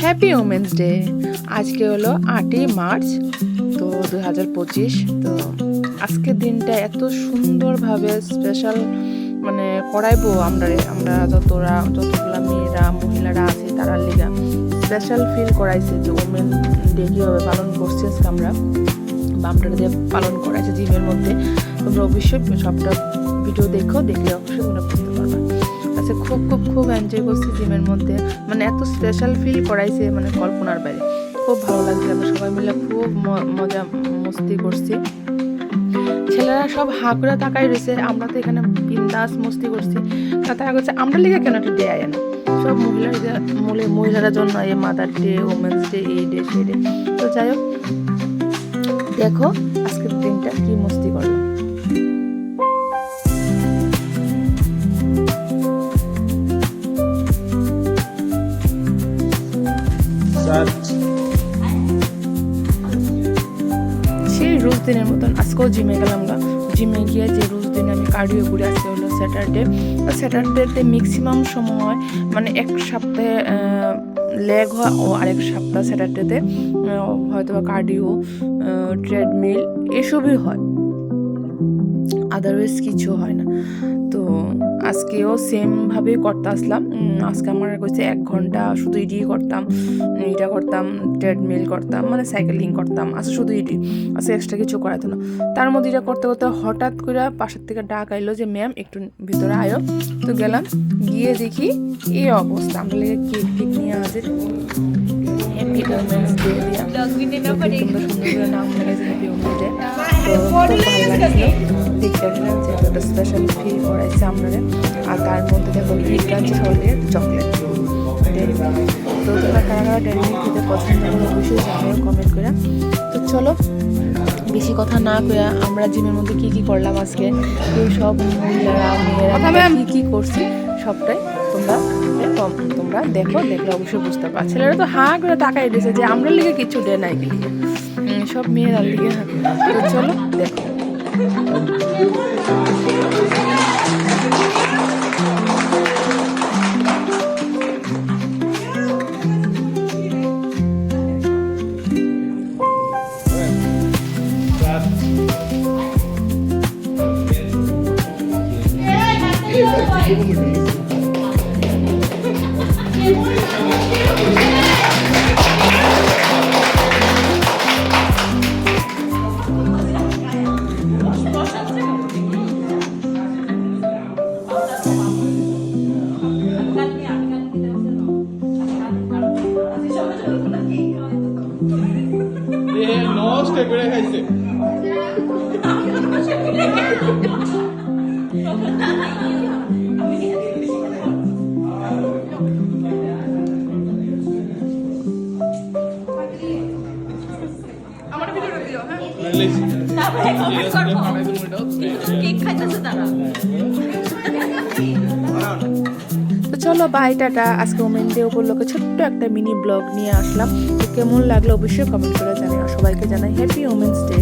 Happy women's day. আজকে হলো 8ই March তো 2025। তো আজকের দিনটা এত সুন্দরভাবে স্পেশাল মানে করাইবো আমরা যতগুলা মেয়েরা মহিলারা আছে তারা লিগা স্পেশাল ফিল করাইছে যে ওমেন ডে কীভাবে পালন করছি আজকে আমরা দিয়ে পালন করাইছে জিমের মধ্যে। তোমরা অবশ্যই সবটা ভিডিও দেখলে অবশ্যই তোমরা বুঝতে পারবে। আচ্ছা, খুব এনজয় করছি জিমের মধ্যে, মানে এত স্পেশাল ফিল করাইছে মানে কল্পনার বাইরে। খুব ভালো লাগছে, আমরা সবাই মিলে খুব মজা মস্তি করছি। ছেলেরা সব হাঁ করে তাকাই রয়েছে, আমরা তো এখানে বিন্দাস মস্তি করছি। তারা করছে আমরা লিগে কেন একটু দেয় না, সব মহিলারা জন্য এই মাদার ডে, ওমেন্স ডে, এই ডে সেই ডে। তো যাই হোক, দেখো আজকের দিনটা কি মস্তি করলাম। সেই রোজ দিনের মতন আজকেও জিমে গেলাম গা। জিমে গিয়ে যে রোজ দিনে আমি কার্ডিও করে আজকে হলো স্যাটারডেতে ম্যাক্সিমাম সময় মানে এক সপ্তাহে লেগ হয় ও আরেক সপ্তাহ স্যাটারডেতে হয়তো বা কার্ডিও, ট্রেডমিল এসবই হয়, আদারওয়াইজ কিছু হয় না। তো আজকেও সেমভাবেই করতে আসলাম। আজকে আমার কইছে 1 ঘন্টা শুধু করতাম, ট্রেডমিল করতাম, মানে সাইকেলিং করতাম। আচ্ছা শুধু আচ্ছা এক্সট্রা কিছু করাতো না। তার মধ্যে এটা করতে করতে হঠাৎ করে পাশের থেকে ডাক আইলো যে ম্যাম একটু ভিতরে আয়ো। তো গেলাম, গিয়ে দেখি এই অবস্থা। আমরা লেগে কেক নিয়ে হাজির। হ্যাপি ওমেন্স ডে দিয়া তোমরা সুন্দর করে নাম লেগেছে হ্যাপি ওমেন্স ডে। তো খুব ভালো লাগছিল দেখতে পেলাম যে একটা স্পেশাল ফিল করাইছে আমরা। আর তার মধ্যে দেখো ইটাঞ্চ হলের চকলেট ডেয়ারি মিল্ক। তো তোমরা কারা ডেয়ারি মিল্ক খেতে পছন্দ করে অবশ্যই জানাও কমেন্ট করে। তো চলো বেশি কথা না কইয়া আমরা জিমের মধ্যে কি করলাম আজকে, সব মহিলারা মেয়েরা কি করছি সবটাই তোমরা দেখলে অবশ্যই বুঝতে পারো। ছেলেরা তো হাঁ করে তাকাই দিয়েছে যে আমরা লিগে কিছু ডে নাই গেলি, সব মেয়েরা লিগে। তো চলো দেখো। তো চলো বাই, টাটা। আজকে ওমেন ডে উপলক্ষে ছোট্ট একটা মিনি ব্লগ নিয়ে আসলাম। কেমন লাগলো অবশ্যই কমেন্ট করে জানাই। সবাইকে জানাই হ্যাপি ওমেন্স ডে।